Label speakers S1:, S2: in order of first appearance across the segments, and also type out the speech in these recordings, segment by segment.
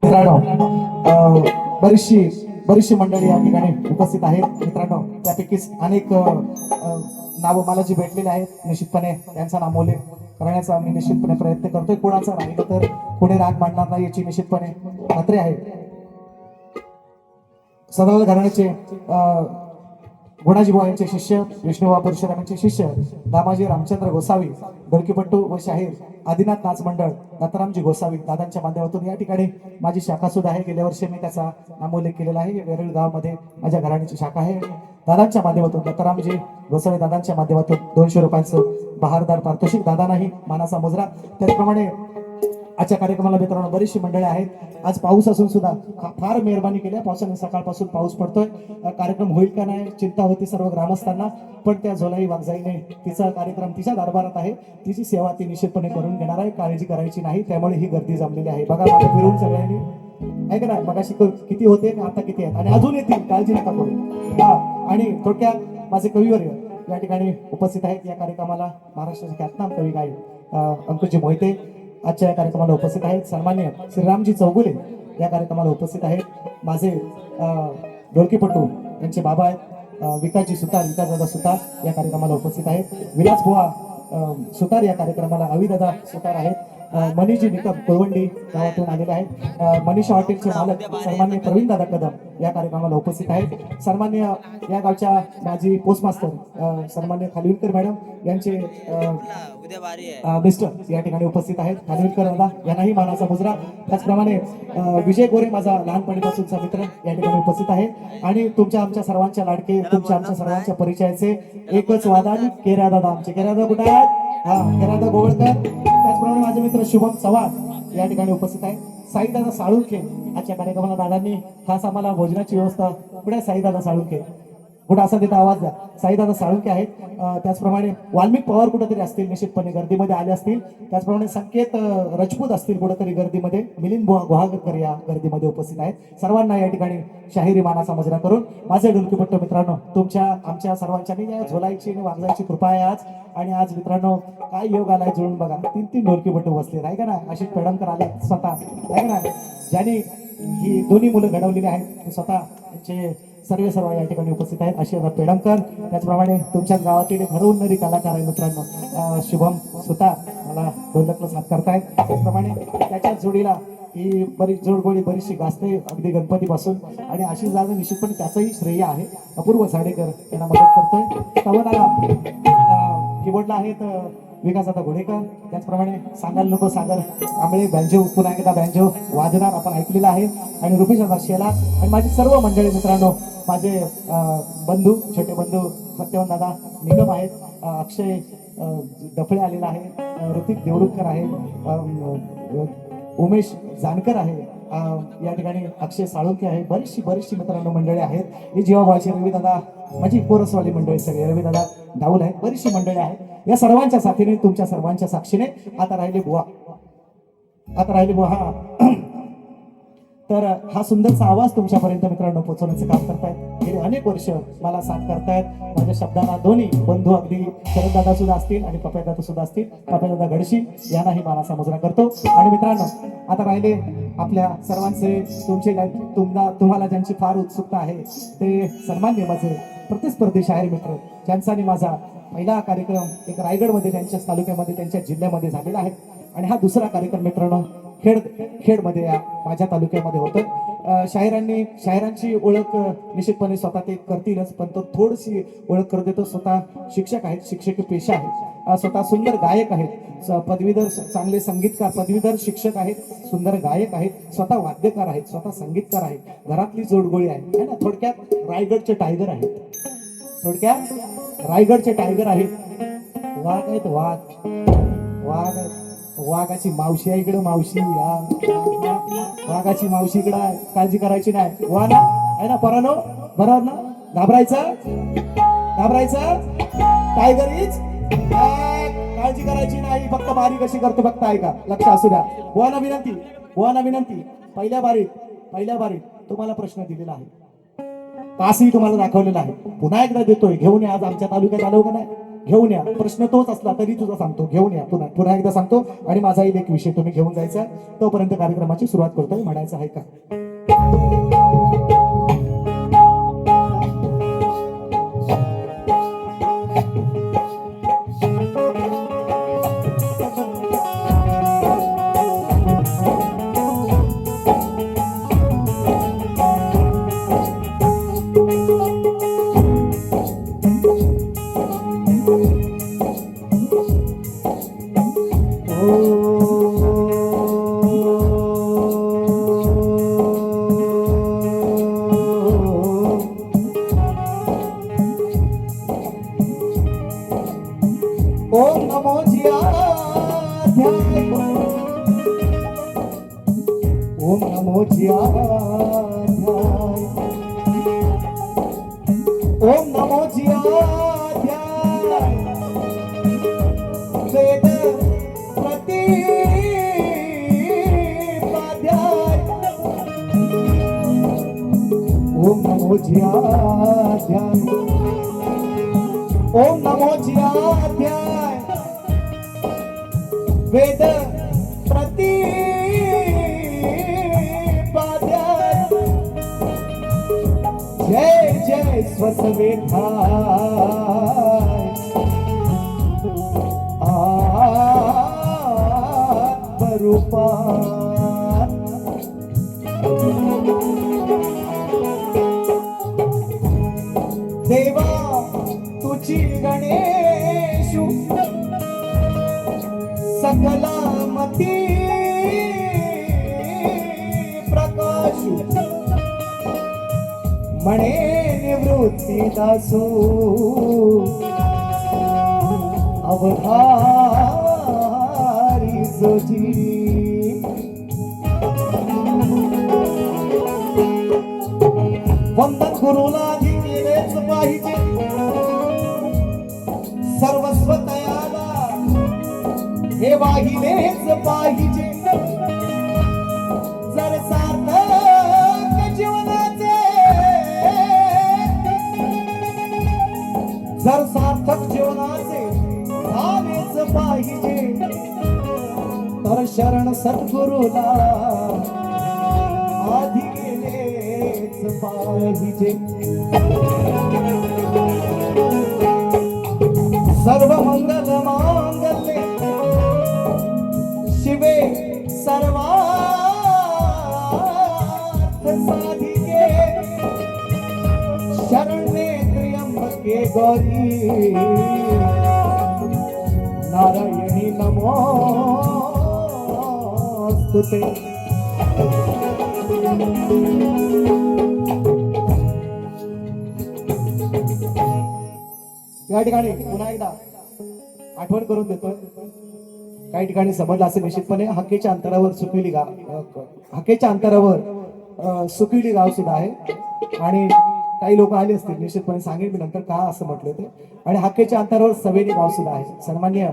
S1: मित्रांनो, बरीचशी बरीचशी मंडळी या ठिकाणी उपस्थित आहेत मित्रांनो. त्यापैकीच अनेक नावं मला जी भेटलेली आहेत निश्चितपणे त्यांचा नामोल्लेख करण्याचा मी निश्चितपणे प्रयत्न करतोय. कोणाचा राहिलं तर कोणी राग मांडणार नाही याची निश्चितपणे खात्री आहे. सदावर घराण्याचे गुणाजी बुवा यांचे शिष्य, विष्णुबा परशुराम यांचे शिष्य, दामाजी रामचंद्र गोसावी, ढोलकीपट्टू व शाहीर आदिनाथ नाच मंडळ दत्तरामजी गोसावी दादांच्या माध्यमातून या ठिकाणी माझी शाखा सुद्धा आहे. गेल्या वर्षी मी त्याचा नामोल्लेख केलेला आहे. वेरूळ गावामध्ये माझ्या घराण्याची शाखा आहे. दादांच्या माध्यमातून दत्तरामजी गोसावी दादांच्या माध्यमातून 200 रुपयांचं बहारदार पारितोषिक, दादांनाही मानाचा मुजरा. त्याचप्रमाणे आजच्या कार्यक्रमाला मित्रांनो बरीचशी मंडळी आहेत. आज पाऊस असून सुद्धा फार मेहरबानी केल्या. पावसाने सकाळपासून पाऊस पडतोय. कार्यक्रम होईल का नाही चिंता होती सर्व ग्रामस्थांना, पण त्या झोलाई वागजाईने तिचा कार्यक्रम तिच्या दरबारात आहे. तिची सेवा ती निश्चितपणे करून घेणार आहे. काळजी करायची नाही. त्यामुळे ही गर्दी जमलेली आहे. बघा मागे फिरून सगळ्यांनी ऐक ना, मगाशी किती होते आता किती आहेत आणि अजून येतील, काळजी नका करू. आणि थोडक्यात माझे कविवर्य या ठिकाणी उपस्थित आहेत. या कार्यक्रमाला महाराष्ट्राचे ख्यातनाम कवी गायक अंकुशजी मोहिते आजच्या या कार्यक्रमाला उपस्थित आहेत. सन्मान्य श्रीरामजी चौगुले या कार्यक्रमाला उपस्थित आहेत. माझे ढोलकीपट्टू यांचे बाबा आहेत विकासजी सुतार, विकासदादा सुतार या कार्यक्रमाला उपस्थित आहेत. विलास बुवा सुतार या कार्यक्रमाला, अविदादा सुतार आहेत. मनीषजी निकम कोळवंडी गावातून आलेले आहेत. मनीषा हॉटेलचे मालक सन्मान्य प्रवीण दादा कदम या कार्यक्रमाला उपस्थित आहेत. सन्मान्य या गावच्या माजी पोस्टमास्टर सन्मान्य खालिविलकर मॅडम यांचे मिस्टर या ठिकाणी उपस्थित आहेत. खालिविलकर दादा यांनाही मानाचा मुजरा. त्याचप्रमाणे विजय गोरे माझा लहानपणीपासूनचा मित्र या ठिकाणी उपस्थित आहे. आणि तुमच्या आमच्या सर्वांच्या लाडके, तुमच्या आमच्या सर्वांच्या परिचयाचे एकच वादन केऱ्या दादा. आमचे केऱ्या दादा कुठे आहेत? केऱ्या दादा गोवळकर. त्याचप्रमाणे माझे मित्र शुभम चव्हाण या ठिकाणी उपस्थित आहे. साईदादा साळुंखे आजच्या कार्यक्रमाला दादांनी खास आम्हाला भोजनाची व्यवस्था. कुठे साईदादा साळुंखे? कुठं असा तिथं आवाज द्या. साईदादा साळुंखे आहेत. त्याचप्रमाणे वाल्मिक पवार कुठेतरी असतील, निश्चितपणे गर्दीमध्ये आले असतील. त्याचप्रमाणे संकेत राजपूत असतील कुठेतरी गर्दीमध्ये. मिलिंद गुहागरकर या गर्दीमध्ये उपस्थित आहेत. सर्वांना या ठिकाणी शाहिरी मानाचा मुजरा करून माझे ढोलकीपट्टू मित्रांनो, तुमच्या आमच्या सर्वांच्या या झोलायची आणि वागजायची कृपा आहे आज. आणि आज मित्रांनो काय योग आलाय जुळून बघा. 3-3 ढोलकीपट्टू बसले आहे का ना. आशिष पेडणकर आले स्वतः आहे ना, ज्यांनी ही दोन्ही मुलं घडवलेली आहेत. ते स्वतः त्यांचे सर्व या ठिकाणी उपस्थित आहेत. अशी पेडणकर. त्याचप्रमाणे तुमच्या गावातील घडवणारी कलाकार आहे मित्रांनो शुभम सुतार, मला ढोलकला साथ करतायत. त्याचप्रमाणे त्याच्याच जोडीला ही बरीच जोडगोळी बरीचशी गाजते अगदी गणपतीपासून. आणि अशी जागा निश्चितपणे त्याचंही श्रेय आहे. अपूर्व साडेकर यांना मदत करतोय. तवनाला कीबोर्डला आहेत विकासदादा घोडेकर. त्याचप्रमाणे सांगायला नको सागर कांबळे बँजो, पुन्हा एकदा बँजो वाजणार आपण ऐकलेला आहे. आणि रुपेशदादा शेला आणि माझी सर्व मंडळी मित्रांनो, माझे बंधू, छोटे बंधू सत्यवन दादा निगम आहेत. अक्षय डफळे आलेला आहे. ऋतिक देवरुखकर आहे. उमेश जानकर आहे या ठिकाणी. अक्षय साळुंखे आहे. बरीचशी मित्रांनो मंडळी आहेत. ही जीवाभावाची रवी दादा, माझी कोरसवाली मंडळी सगळे रवी दादा डाऊल आहेत. बरीचशी मंडळी आहेत. या सर्वांच्या साथीने, तुमच्या सर्वांच्या साक्षीने आता राहिले बुवा हा तर हा सुंदरचा आवाज तुमच्यापर्यंत मित्रांनो पोहोचवण्याचं काम करतायत. गेली अनेक वर्ष मला साथ करतायत. माझ्या शब्दांना दोन्ही बंधू अगदी शरददादा सुद्धा असतील आणि पप्यादादा सुद्धा असतील. पप्यादादा गडशी यांनाही मानाचा मुजरा करतो. आणि मित्रांनो आता राहिले आपल्या सर्वांचे, तुम्हाला ज्यांची फार उत्सुकता आहे ते सन्मान्य माझे प्रतिस्पर्धी शाहीर मित्र, ज्यांचा माझा पहिला कार्यक्रम एक रायगडमध्ये त्यांच्या तालुक्यामध्ये त्यांच्या जिल्ह्यामध्ये झालेला आहे. आणि हा दुसरा कार्यक्रम मित्रांनो खेडमध्ये या माझ्या तालुक्यामध्ये होतं. शाहिरांची ओळख निश्चितपणे स्वतः ते करतीलच, पण तो थोडीशी ओळख करून देतो. स्वतः शिक्षक आहेत, शिक्षकी पेशा आहे. स्वतः सुंदर गायक आहेत, पदवीधर चांगले संगीतकार, पदवीधर शिक्षक आहेत, सुंदर गायक आहेत, स्वतः वाद्यकार आहेत, स्वतः संगीतकार आहेत. घरातली जोडगोळी आहे ना. थोडक्यात रायगडचे टायगर आहेत. वाघ आहेत. वाघ वाघाची मावशी आहे इकडे. वाघाची मावशी इकडे आहे. काळजी करायची नाही. वा ना आहे ना परानो, बरोबर ना. घाबरायचं टायगर इज काळजी करायची नाही. फक्त बारी कशी करतो बघता आहे का, लक्ष असू द्या. बुवाना विनंती पहिल्या बारीत तुम्हाला प्रश्न दिलेला आहे, तासही तुम्हाला दाखवलेला आहे. पुन्हा एकदा देतोय, घेऊन आज आमच्या तालुक्यात आलो का नाही. घेऊन या. प्रश्न तोच असला तरी तुझा सांगतो, घेऊन या. पुन्हा पुन्हा एकदा सांगतो. आणि माझा एक विषय तुम्ही घेऊन जायचा. तोपर्यंत कार्यक्रमाची सुरुवात करतोय. म्हणायचं आहे का? ओम नमो जियाध्याय, ओम नमो जियाध्याय, ओम नमो जियाध्याय, वेद प्रतिपाध्याय, ओम नमो जियाध्याय, ओम नमो जियाध्याय, वेद प्रतिपाद्याय, जय जय स्वसवेधाय, आत्मरूपा, देवा तुझी गणेशु सकलामती प्रकाशु, मणे निवृत्ती दासू अवधारी जोजी, वंदन गुरुला केलेच पाहिजे, सर्वस्व तयाला हे वाहिलेच पाहिजे. जर सार्थक जीवनाचे, जर सार्थक जीवनाचे झालेच पाहिजे, तर शरण सद्गुरूला आधी गेलेच पाहिजे. सर्व मंगल मांगल्ये शिवे सर्वार्थ साधिके, शरण्ये त्र्यंबके गौरी नारायणी नमोस्तुते. या ठिकाणी पुन्हा एकदा आठवण करून देतोय. काही ठिकाणी समजलं असेल निश्चितपणे, हाकेच्या अंतरावर सुकिवली गाव, हाकेच्या अंतरावर सुकिवली गाव सुद्धा आहे. आणि काही लोक आले असतील, निश्चितपणे सांगेल मी नंतर का असं म्हटलं ते. आणि हाकेच्या अंतरावर सवेली गाव सुद्धा आहे. सन्मान्य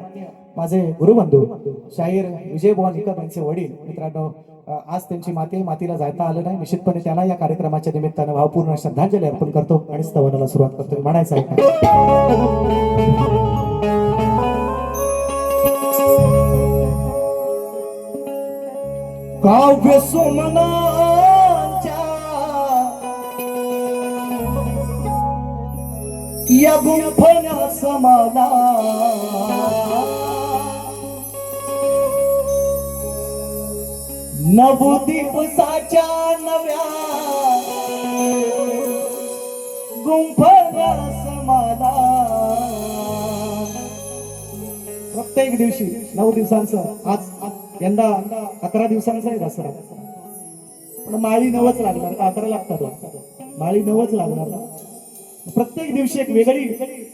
S1: माझे गुरुबंधू शाहीर विजय बुवा निकम यांचे वडील. मित्रांनो, आज त्यांची मातीला जायता आलं नाही. निश्चितपणे त्यांना या कार्यक्रमाच्या निमित्तानं भावपूर्ण श्रद्धांजली अर्पण करतो आणि स्तवनाला सुरुवात करतो. म्हणायचं आहे का? काव्य सुमनांच्या या गुंफण्या समाला, नवदिवसाच्या नव्या गुंफण्या समाला. प्रत्येक दिवशी 9 दिवसांचं, आज यंदा 11 दिवसांचा आहे दसरा, पण माळी 9च लागणार का? 11 लागतात. माळी 9च लागणार. प्रत्येक दिवशी एक वेगळी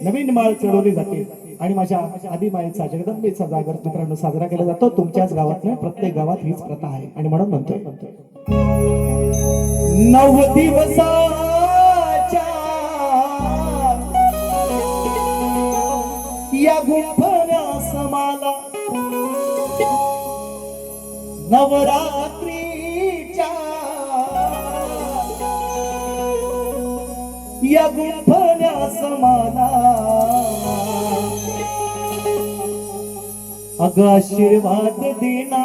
S1: नवीन माळ चढवली जाते आणि माझ्या आदिमायेचा जगदंबेचा जागर मित्रांनो साजरा केला जातो. तुमच्याच गावात नाही, प्रत्येक गावात हीच प्रथा आहे. आणि म्हणून म्हणतोय 9 दिवसाच्या या गुंफण्या समाला, नवरात्रीच्या या गुंफण्या समाला, अग आशीर्वाद देना,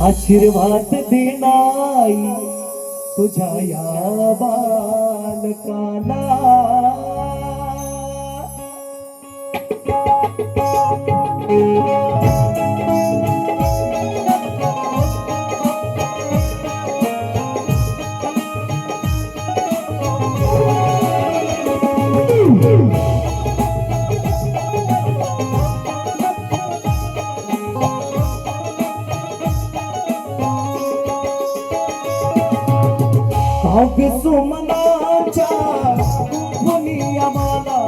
S1: आशीर्वाद देना आई तुझ्या या बालकाला. काव्य सुमनाच्या कुंकुनी आम्हाला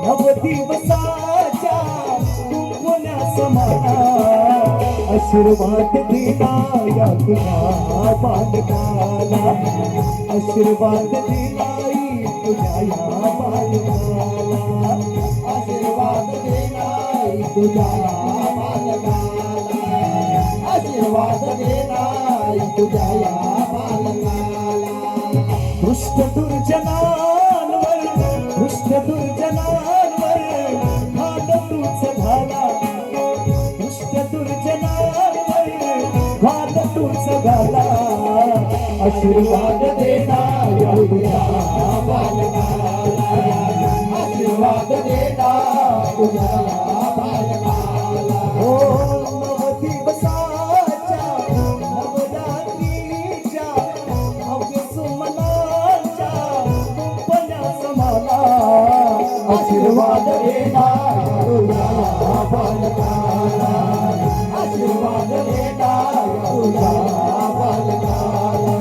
S1: नव दिवसाच्या कुंकुन्या समाना. आशीर्वाद देना या तुझ्या बालकाला, आशीर्वाद देना तुझ्या या बालकाला, आशीर्वाद देना तुझ्या बालकाला, आशीर्वाद देना तुझ्या या दुष्ट दुर्जनांवर, दुष्ट दुर्जनांवर घाल तूच घाला, दुष्ट दुर्जनांवर घाल तूच घाला. आशीर्वाद देना या तुझ्या बालकाला, आशीर्वाद देना तुझ्या बालकाला. हो नव दिवसाच्या नवरात्रीच्या भव्य सुमनाच्या कुंपण्या समाला. आशीर्वाद देना तुझ्या बालकाला, आशीर्वाद देना तुझ्या बालकाला.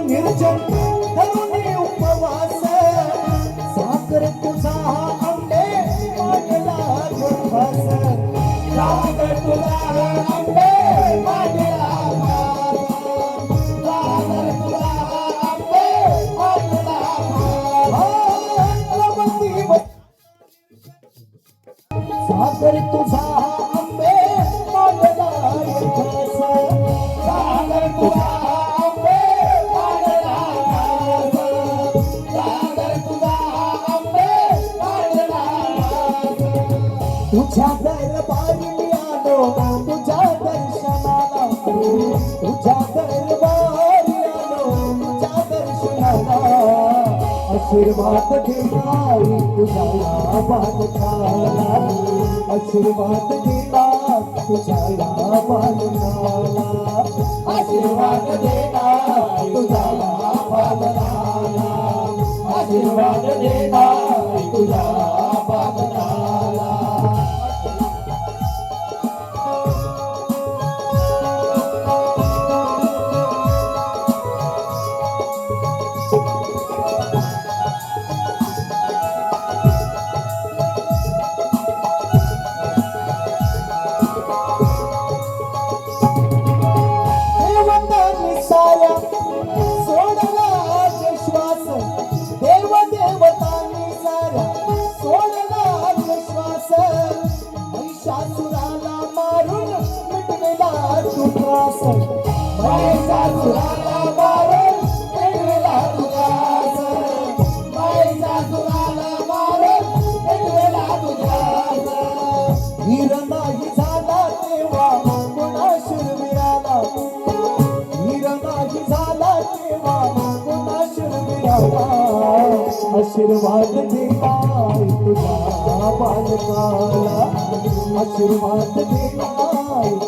S1: निर्जन धरुणी उपवास सागर तुझा आंबे मागला गुरफास, सागर तुझा आंबे मागला सागर तुझा आंबे मागला सागर तुझा आंबे मागला गुरफास, सागर तुझा तुझ्या दरबारी मी आलो तुझ्या दर्शनाला, तुझ्या दरबारी आलो तुझ्या दर्शनाला. आशीर्वाद देना तुझ्या या बालकाला, आशीर्वाद देना तुझ्या या बालकाला, आशीर्वाद देना तुझ्या या बालकाला, आशीर्वाद देना तुझ्या बालकाला. सोडला विश्वास देव देवतांनी सारा, सोडला विश्वास महिषासुराला मारून मिटविला तू त्रास, महिषासुराला मारून मिटविला तू त्रास, महिषासुराला मारून मिटविला तू त्रास. वीर नाही झाला तेव्हा कोणा शूरवीराला, वीर नाही झाला तेव्हा कोणा शूरवीराला. आशीर्वाद देना तुझ्या बालकाला, आशीर्वाद देना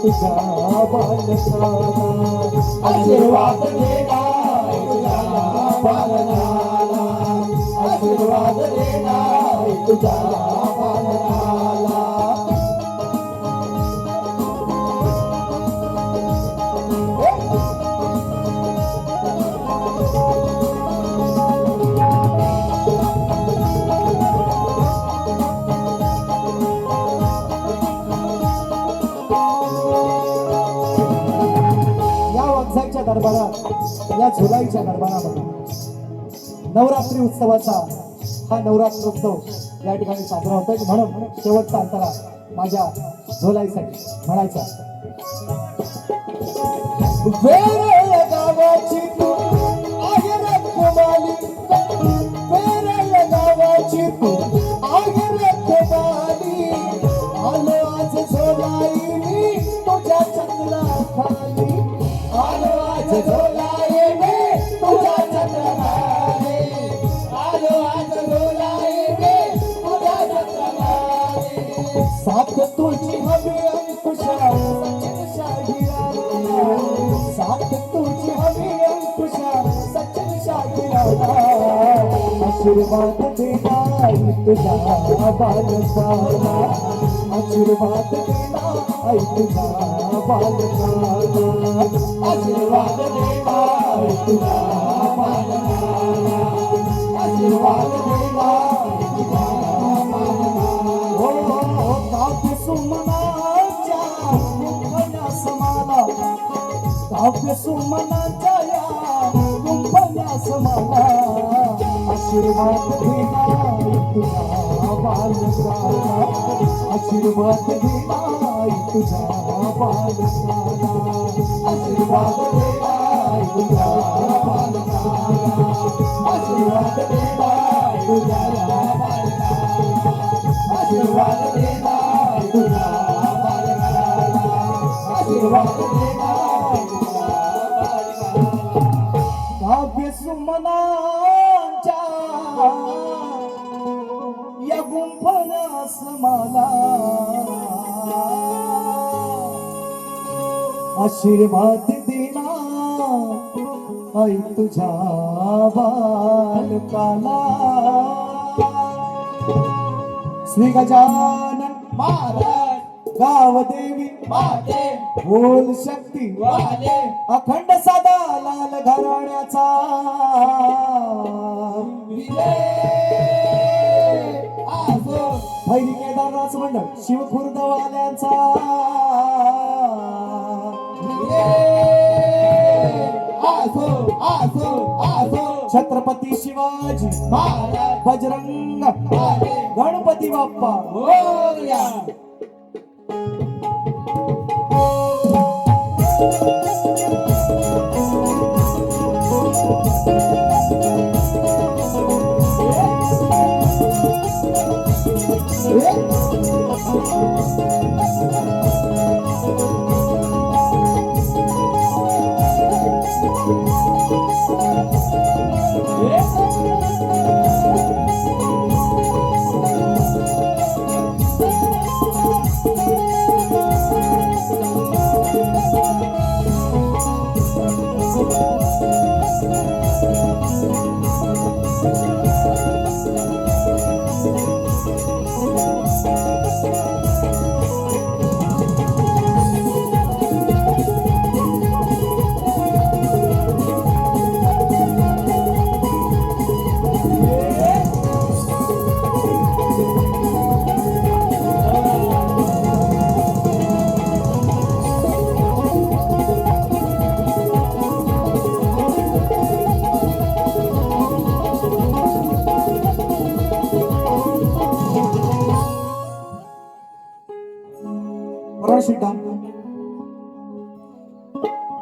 S1: तुझ्या बालकाला, आशीर्वाद देना तुझ्या बालकाला, आशीर्वाद देना तुझ्या बालकाला. मातीच्या गरबामध्ये नवरात्री उत्सवाचा हा नवरात्रोत्सव या ठिकाणी साजरा होतोय म्हणून शेवटचा अंतरा माझ्या झोलाईसाठी म्हणायचा वेळ गावाची तू आहे रखवाली वेळ गावाची तू आहे रखवाली आलो आज झोलाई मी तुझ्या चंद्रा खाली आलो आज झोलाई मी तुझ्या चंद्रा खाली आलो आज झोलाई मी तुझ्या चंद्रा खाली साथ तुझी हवी अंकुशा सचिन शाहिरा साथ तुझी हवी अंकुशा सचिन शाहिरा आशीर्वाद देना तुझा बालकाला आशीर्वाद देना तुझा बालकाला आशीर्वाद देना तुझा बालकाला आशीर्वाद देना तुझा बालकाला हो काव्य सुमनाच्या गुंफण्या समाला काव्य सुमनाच्या या गुंफण्या समाला आशीर्वाद देना तुझा बालकाला आशीर्वाद देना तुझा बालकाला आशीर्वाद देना तुझा बालकाला आशीर्वाद देना तुझा बालकाला आशीर्वाद देना तुझा बालकाला आशीर्वाद देना तुझा बालकाला काव्य सुमनांच्या या गुंफण्यास मला आशीर्वाद देना आई तुझ्या बालकाला श्री गजानन महाराज गावदेवी माते बोल शक्ती वाले अखंड सदा लाल घराण्याचा भैरी केदारनाथ मंडळ शिवखुर्दवाल्यांचा छत्रपती शिवाजी महाराज बजरंग गणपती बाप्पा मोरया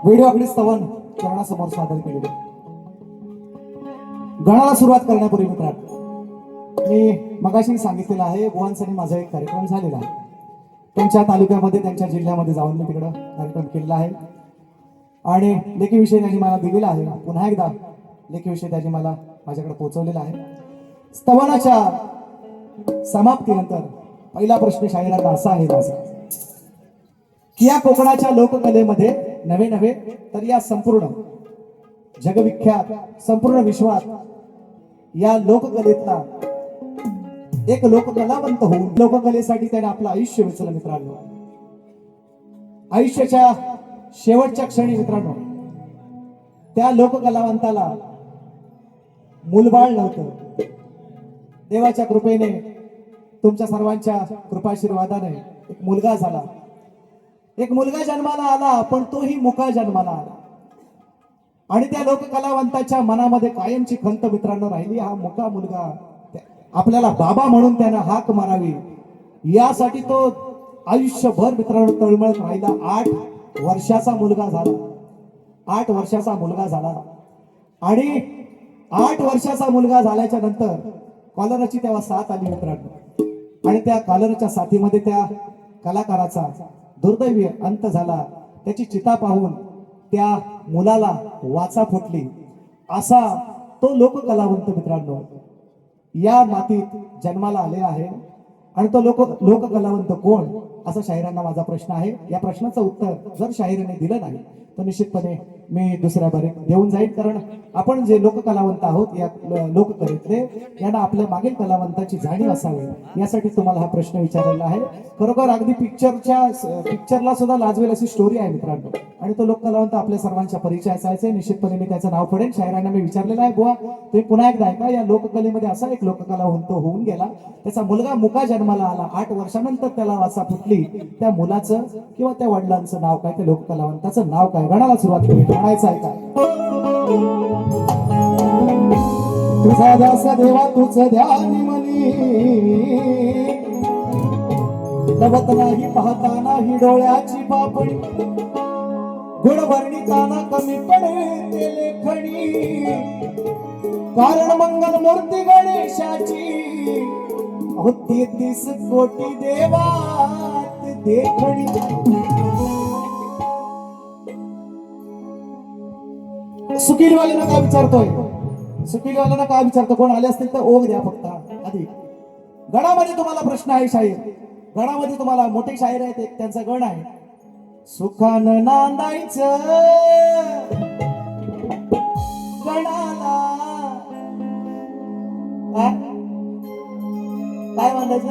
S1: व्हिडिओ आपली स्तवन चरणासमोर सादर केलेली गणाला सुरुवात करण्यापूर्वी मित्रांनो मी मगाशी सांगितलेलं आहे बुवांसाठी माझा एक कार्यक्रम झालेला आहे त्यांच्या तालुक्यामध्ये त्यांच्या जिल्ह्यामध्ये जाऊन मी तिकडं कार्यक्रम केलेला आहे आणि लेखी विषय त्यांनी मला दिलेला आहे पुन्हा एकदा लेखी विषय त्यांनी मला माझ्याकडे पोहोचवलेला आहे स्तवनाच्या समाप्तीनंतर पहिला प्रश्न शाहिरांना असा आहे माझा की या कोकणाच्या लोककलेमध्ये नवे नवे तर या संपूर्ण जगविख्यात संपूर्ण विश्वात या लोककलेतला एक लोककलावंत होऊन लोककलेसाठी त्याने आपलं आयुष्य वेचलं मित्रांनो आयुष्याच्या शेवटच्या क्षणी मित्रांनो त्या लोककलावंताला मूलबाळ नव्हतं देवाच्या कृपेने तुमच्या सर्वांच्या कृपाशीर्वादाने एक मुलगा झाला एक मुलगा जन्माला आला पण तोही मुका जन्माला आला आणि त्या लोककलावंताच्या मनामध्ये कायमची खंत मित्रांनो राहिली, हा मुका मुलगा आपल्याला बाबा म्हणून त्यानं हाक मारावी, यासाठी तो आयुष्यभर मित्रांनो तळमळत राहिला. 8 वर्षाचा मुलगा झाला, 8 वर्षाचा मुलगा झाला. आणि 8 वर्षाचा मुलगा झाल्याच्या नंतर कॉलराची तेव्हा साथ आली मित्रांनो, आणि त्या कॉलरच्या साथीमध्ये त्या कलाकाराचा दुर्दैवी अंत झाला. त्याची चिता पाहून त्या मुलाला वाचा फुटली. असा तो लोककलावंत मित्रांनो या मातीत जन्माला आले आहे. आणि तो लोककलावंत कोण, असा शाहिरांना माझा प्रश्न आहे. या प्रश्नाचं उत्तर जर शाहिराने दिलं नाही तर निश्चितपणे मी दुसऱ्या बारी देऊन जाईल, कारण आपण जे लोककलावंत आहोत या लोककलेतले, यांना आपल्या मागील कलावंताची जाणीव असावी, यासाठी तुम्हाला हा प्रश्न विचारलेला आहे. खरोखर अगदी पिक्चरला सुद्धा लाजवेल अशी स्टोरी आहे मित्रांनो. आणि तो लोककलावंत आपल्या सर्वांच्या परिचयाचा आहे. निश्चितपणे मी त्याचं नाव पडेल. शाहिरांना मी विचारलेलं आहे, बुवा तुम्ही पुन्हा एकदा ऐका, या लोककलेमध्ये असा एक लोककलावंत होऊन गेला, त्याचा मुलगा मुका जन्माला आला, 8 वर्षानंतर त्याला वाचा फुटली. त्या मुलाचं किंवा त्या वडिलांचं नाव काय, त्या लोककलावंताचं नाव काय, गणाला सुरुवात करू. म्हणायचं आहे का, तुझा दास देवा तुझं ध्यान मनी, लवत नाही पाहताना ही डोळ्याची पापणी, गुण वर्णिताना कमी पडे ते लेखणी, कारण मंगल मूर्ती गणेशाची होती 30 कोटी देवात देखणी. सुकिलवाल्यांना काय विचारतोय, सुकिलवाल्यांना काय विचारतो, कोण आले असतील तर ओघ द्या फक्त आधी. गणामध्ये तुम्हाला प्रश्न आहे शाहीर, गणामध्ये तुम्हाला मोठे शाहीर आहेत, एक त्यांचा गण आहे. सुखानं नांदायचं गणाला, काय मांडायचं,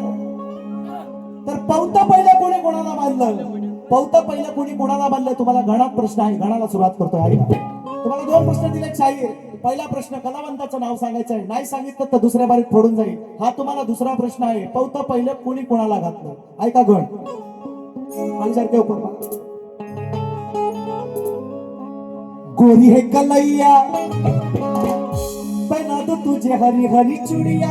S1: तर पौत पहिलं कोणी कोणाला बांधलं, पौत पहिलं कोणी कोणाला बांधलं, तुम्हाला गणात प्रश्न आहे. गणाला सुरुवात करतोय ऐका. तुम्हाला 2 प्रश्न दिले शाहीर. पहिला प्रश्न कलावंताचं नाव सांगायचं आहे, नाही सांगितलं तर दुसऱ्या बारीत फोडून जाईल. हा तुम्हाला दुसरा प्रश्न आहे, पौत पहिलं कोणी कोणाला घातलं. ऐका गण माझ्यासारखे उपर, गोरी है कलैया बना दो तुझे हरी हरी चुड़िया,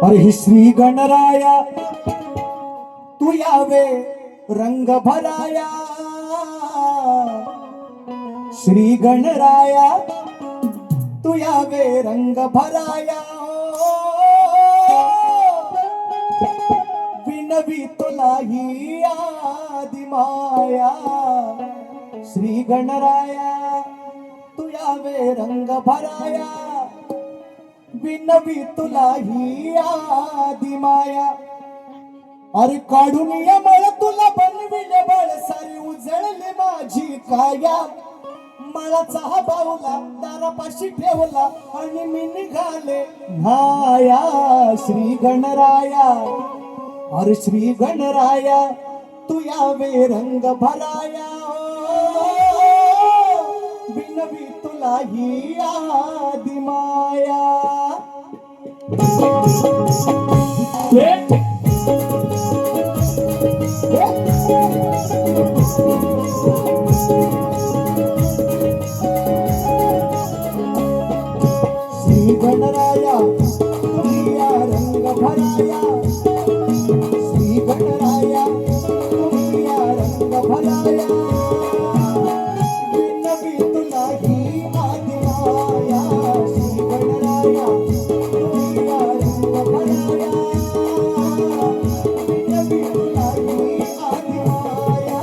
S1: अरे श्री गणराया तू यावे रंग भराया, श्री गणराया तू यावे रंग भराया, विनवी तुला ही आदि माया, श्री गणराया तू यावे रंग भराया, विनवी तुला ही आदि माया. अरे काढून ये मळ तुला बनविले बळ, सारी उजळली माझी काया, मळाचा हा बाऊला दारापाशी ठेवला आणि मी निघाले माया. श्री गणराया, अरे श्री गणराया तू यावे रंग भराया, विनवी तुला ही आदि माया. श्री गणराया तू या रंग भराया, श्री गणराया तू या रंग भराया, विनवी तुला ही आदि माया. श्री गणराया तू या रंग भराया, विनवी तुला ही आदि माया.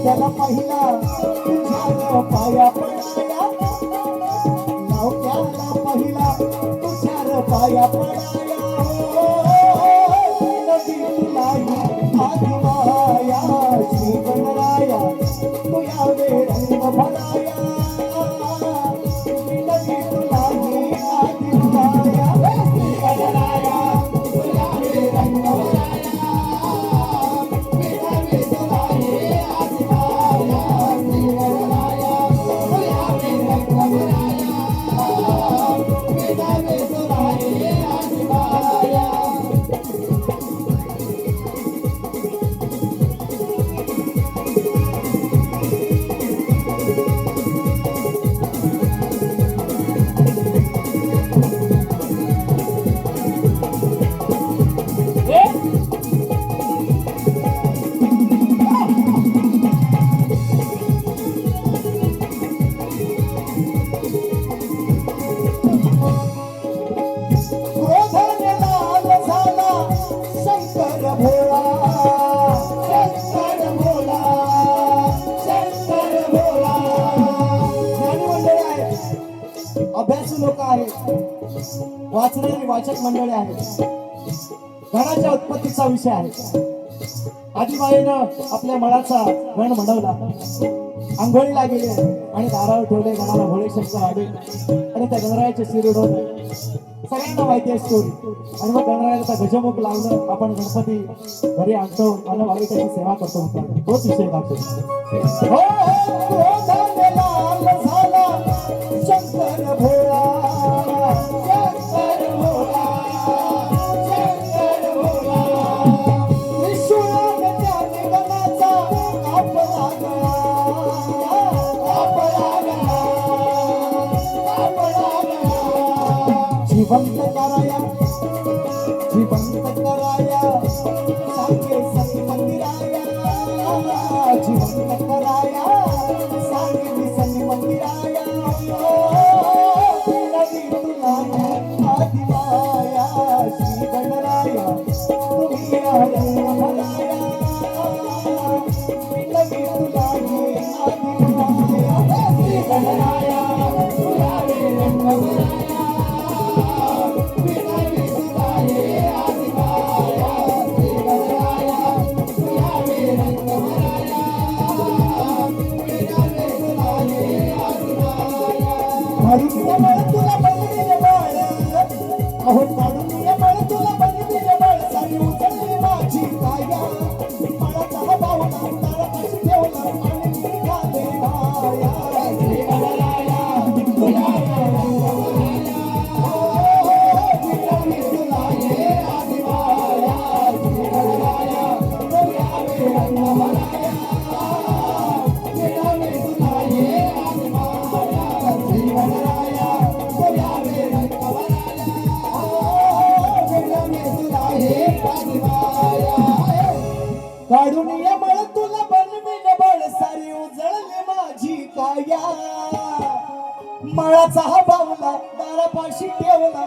S1: त्याला पहिला तुझ्या पाया पडाया नाव त्याला पहिला तुझ्या पाया पडाया नदी तुलाही आदिमाया श्री गणराया तू यावे रंग भराया नदी तुलाही आदिमाया श्री गणराया तू यावे रंग भराया अभ्यासू लोक आहेत, वाचणारी वाचक मंडळी आहेत. गणाच्या उत्पत्तीचा विषय आहे. आजीबाईनं आपल्या मळाचा गण म्हणवला, आंघोळीला गेले आणि दारावर ठेवले. गणाला भोळे शंकर आले आणि त्या गणरायाचे शिर उडवले. सगळ्यांना माहिती आहे स्टोरी. आणि मग गणरायाचा गजमुख लावलं. आपण गणपती घरी आणतो आणि त्याची सेवा करतो. तोच विषय दाखवतो. शंकर भोळा शंकर भोळा शंकर भोळा विश्वात त्याने गणाचा आपला गळा जिवंत कराया सांगे सती मंदिराया जिवंत कराया सांगे सती मंदिराया आदिमाया श्री गणराया तुम्ही भराया लगी तुलाही आदिमाया श्री गणराया तुलावे रंग भराया विनावी तुलाही आदिमाया श्री गणराया तुलावे रंग भराया विनावी तुलाही आदिमाया हरिया तुला बंदिले बाळ अहो काढून बळ तुला बंदिले बाळ सारी उचलली माझी काया मळाचा बावला तारा कशी ठेवला आणि निघाले माया श्री गणराया तुला विनावी तुलाही आदिमाया श्री गणराया तुलावे रंग भराया विनावी तुलाही आदिमाया श्री गणराया तुलावे रंग भराया काढून ये बळ तुला बनविले बळ सारी उजळली माझी काया मळाचा हा बावला दारापाशी ठेवला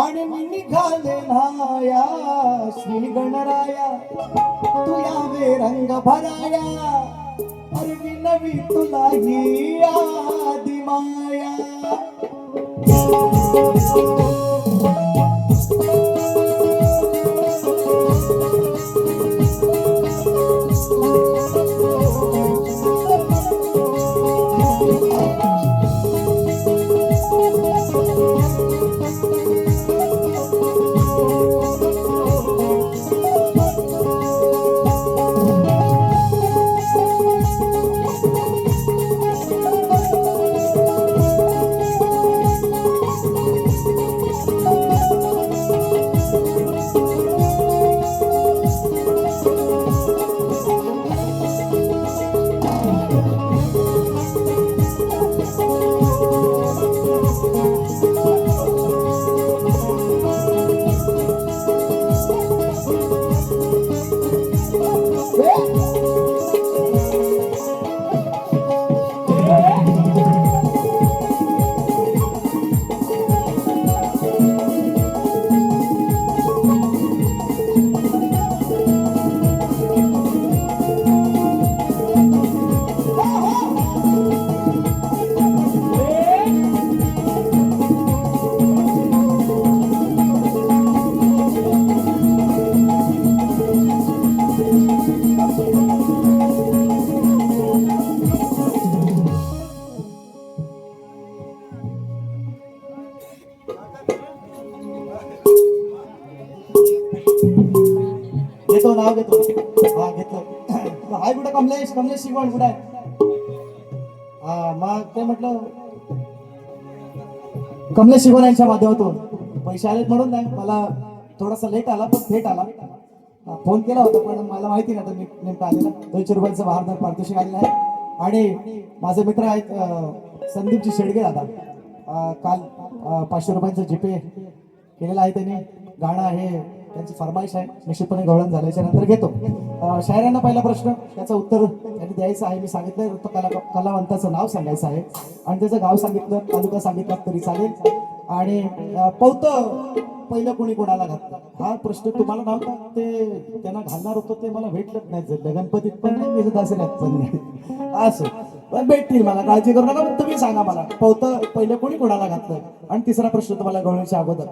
S1: आणि मी निघाले नाया श्री गणराया तू यावे रंग भराया अरे विनवी तुलाही आदिमाया कमलेश कमलेश शिकवण कुठे आहे? हा मग ते म्हटलं कमलेश शिकवण यांच्या माध्यमातून पैसे आलेत म्हणून नाही, मला थोडासा लेट आला पण थेट आला. फोन केला होता पण मला माहिती नाही तर नेमका आलेला. 200 रुपयांचा वाहनदार पारितोषिक आलेला आहे. आणि माझे मित्र आहेत संदीपजी शेडगे दादा, काल 500 रुपयांचा जीपे केलेला आहे त्यांनी. गाणं आहे त्यांची फरमाईश आहे, निश्चितपणे गवळण झाल्याच्या नंतर घेतो. शायरांना पहिला प्रश्न त्याचं उत्तर त्यांनी द्यायचं आहे. मी सांगितलं कलावंताचं नाव सांगायचं आहे आणि त्याचं गाव सांगितलं, तालुका सांगितला तरी चालेल. आणि पवतं पहिलं कोणी कोणाला घातलं हा प्रश्न तुम्हाला नव्हता, ते त्यांना घालणार होतं ते मला भेटलंच नाही. गणपतीत पण नाही, दसऱ्यात पण नाही. असं पण भेटतील मला, काळजी करू नका. तुम्ही सांगा मला पवतं पहिलं कोणी कोणाला घातलं. आणि तिसरा प्रश्न तुम्हाला गवळणीच्या अगोदर,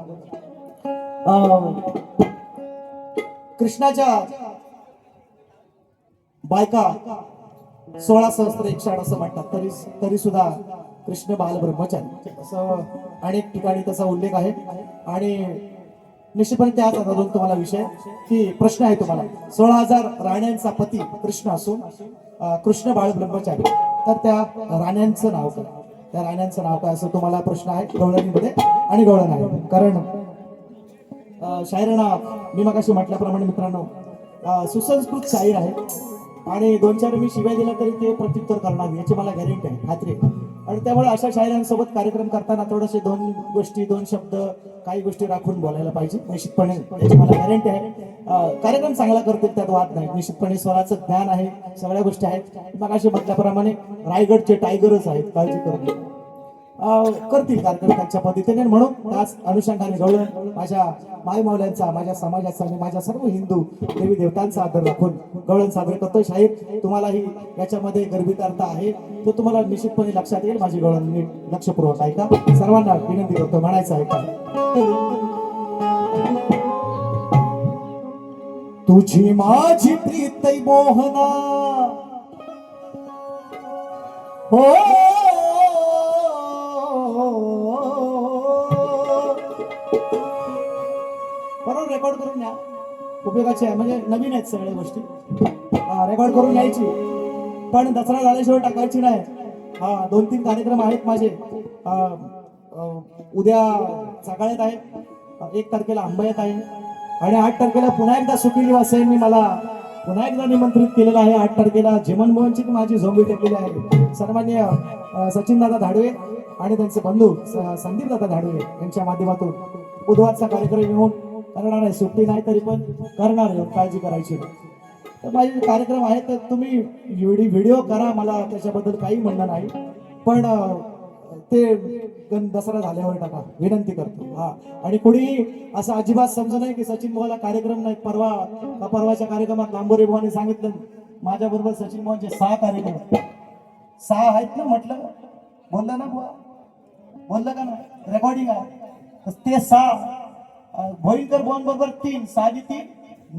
S1: कृष्णाच्या बायका 16 सहस्त्र 108 असं म्हणतात, तरी सुद्धा कृष्ण बाल ब्रह्मचारी असं अनेक ठिकाणी त्याचा उल्लेख आहे. आणि निश्चितपणे त्याच आधारून तुम्हाला विषय की प्रश्न आहे तुम्हाला, 16,000 राण्यांचा पती कृष्ण असून कृष्ण बाळ ब्रह्मचारी, तर त्या राण्यांचं नाव काय? त्या राण्यांचं नाव काय असं तुम्हाला प्रश्न आहे गवळणीमध्ये. आणि गवळण आहे कारण शायरांना मी मगाशी म्हटल्याप्रमाणे मित्रांनो सुसंस्कृत शाहीर आहे आणि 2-4 मी शिव्या दिल्या तरी ते प्रत्युत्तर करणार याची मला गॅरंटी आहे, खात्री आहे. आणि त्यामुळे अशा शायरांसोबत कार्यक्रम करताना थोडेसे 2 गोष्टी 2 शब्द काही गोष्टी राखून बोलायला पाहिजे निश्चितपणे, याची मला गॅरंटी आहे. कार्यक्रम चांगला करतील त्यात वाद नाही. निश्चितपणे स्वराचं ज्ञान आहे, सगळ्या गोष्टी आहेत. मगाशी म्हटल्याप्रमाणे रायगडचे टायगरच आहेत, काळजी करू करतील कार्यक्रम त्यांच्या पद्धतीने. म्हणून त्याच अनुषंगाने गवळण माझ्या मायमावल्यांचा, माझ्या समाजाचा आणि माझ्या सर्व हिंदू देवी देवतांचा आदर राखून गवळण सादर करतोय. शाहीर तुम्हालाही याच्यामध्ये गर्भितार्थ आहे तो तुम्हाला निश्चितपणे लक्षात येईल. माझी गवळण नीट लक्षपूर्वक ऐका. सर्वांना विनंती करतो म्हणायचं ऐका. तुझी माझी प्रीत मोहना हो बरोबर रेकॉर्ड करून न्या, उपयोगाची आहे. म्हणजे नवीन आहेत सगळ्या गोष्टी, रेकॉर्ड करून न्यायची पण दसरा झाल्याशिवाय टाकायची नाही. 2-3 कार्यक्रम आहेत माझे. उद्या सकाळीत आहे, 1 तारखेला अंबयात आहे आणि 8 तारखेला पुन्हा एकदा सुखी निवासांनी मला पुन्हा एकदा निमंत्रित केलेलं आहे. 8 तारखेला जेमन मोहनची माझी झोंबी टेकलेली आहे. सन्माननीय सचिनदादा धाडवे आणि त्यांचे बंधू संदीपदादा धाडवे यांच्या माध्यमातून बुधवारचा कार्यक्रम येऊन करणार आहे. सुट्टी नाही तरी पण करणार आहे, काळजी करायची. तर माझे कार्यक्रम आहेत तर तुम्ही व्हिडिओ करा, मला त्याच्याबद्दल काही म्हणणं नाही, पण ते दसरा झाल्यावर टाका विनंती करतो. आणि कोणी असं अजिबात समजू नये की सचिन मोहनला कार्यक्रम नाही. परवाच्या कार्यक्रमात लांबोरे भावाने सांगितलं माझ्या बरोबर सचिन मोहनचे 6 कार्यक्रम 6 आहेत ना, म्हटलं बोलला ना बुवा, बोललं का ना, रेकॉर्डिंग आहे. ते 6 भोईकर बोन बरोबर 3, 6 3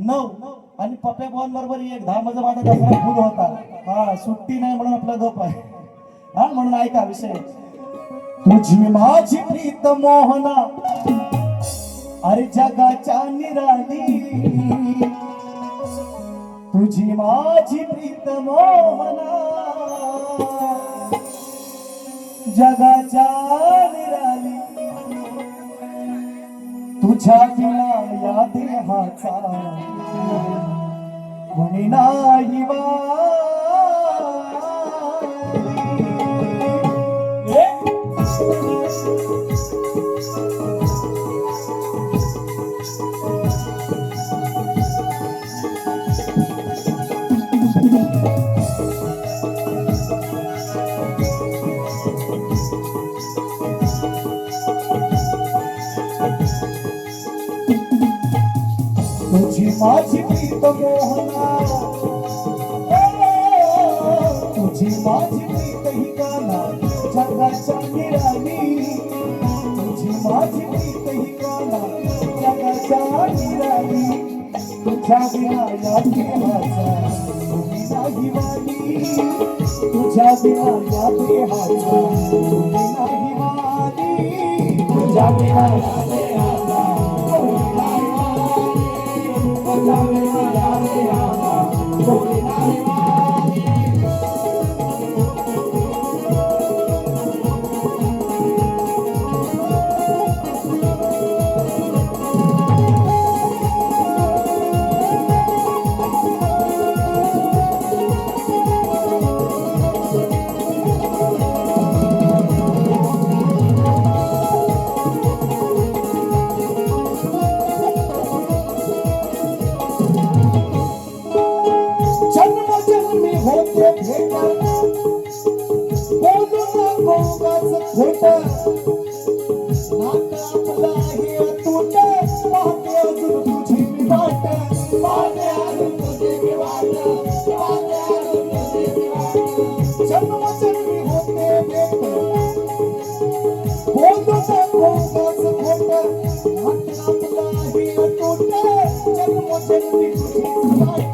S1: 9 आणि पप्प्या बोन बरोबर 1, 10 माझा दसरा फुल होता. सुट्टी नाही म्हणून आपला गप आहे. म्हणून ऐका विषय. तुझी माझी प्रीत मोहना अरे जगाच्या निराली, तुझी माझी प्रीत मोहना जगाच्या निराली, तुझ्या विना या देहाचा कोणी नाही तुझी माझी प्रीत मोहना, तुझी माझी प्रीत ही गाना जगाच्या निराली, तुझी माझी प्रीत ही गाना जगाच्या निराली, तुझ्या विना या देहाचा कोणी नाही वाली, तुझ्या विना या देहाचा कोणी नाही वाली, तुझ्या विना या देहाचा कोणी नाही वाली, तुझ्या विना या देहाचा कोणी नाही वाली. उगाच खोट नातं आपलं आहे अतूट पाहते अजून तुझी मी वाट पाहते अजून तुझी मी वाट पाहते अजून तुझी मी वाट जन्मजन्मी होते भेट बोलतो तर उगाच खोट नातं आपलं आहे अतूट जन्मजन्मी तुझी मी वाट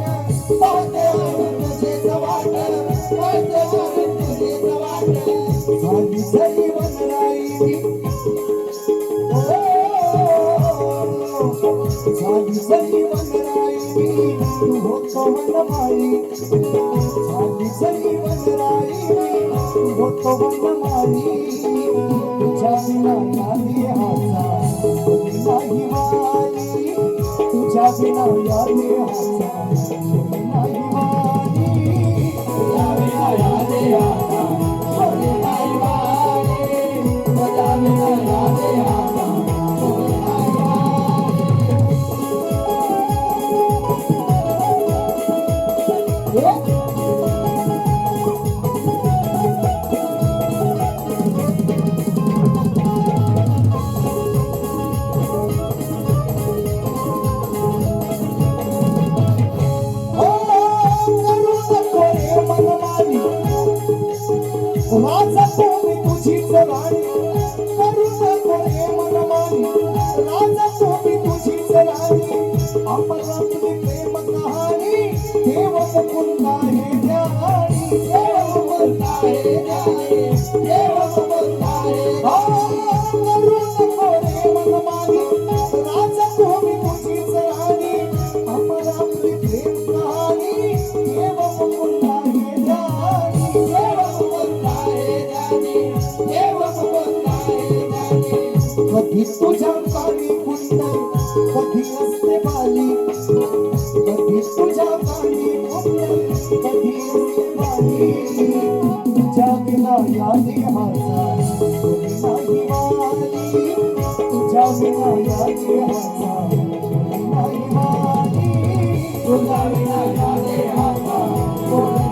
S1: पाहते अजून तुझी वाट पाहते अजून तुझी वाट झाली झाली वनराई झाली झाली वनराई तू होतो वनमाळी झाली झाली वनराई तू होतो वनमाळी तुझ्या बिना यादी हाचा नाही वाली तुझ्या बिना यादी हाचा नाही वाली तुझ्या बिना यादी हाचा नाही वाली तुझ्या बिना यादी हाचा राजा तुम्ही तुझीच राणी करू नको हे मनमानी राजा तुम्ही तुझीच राणी आपण आपली प्रेम कहाणी देव मुकुंदा हे ध्यानी देव मुकुंदा हे ध्यानी देव मुकुंदा हे करू नको हे मनमानी राजा तुम्ही तुझीच राणी आपण आपली प्रेम कहाणी देव मुकुंदा हे ध्यानी कधी तुझ्या काळी कुंड कधी असते बाली कधी तुझ्या काळी कुंड कधी असते बाली तुझ्या बिना यादी हाचा नाही वाली तुझ्या बिना यादी हाचा नाही वाली तुझ्या बिना यादी हाचा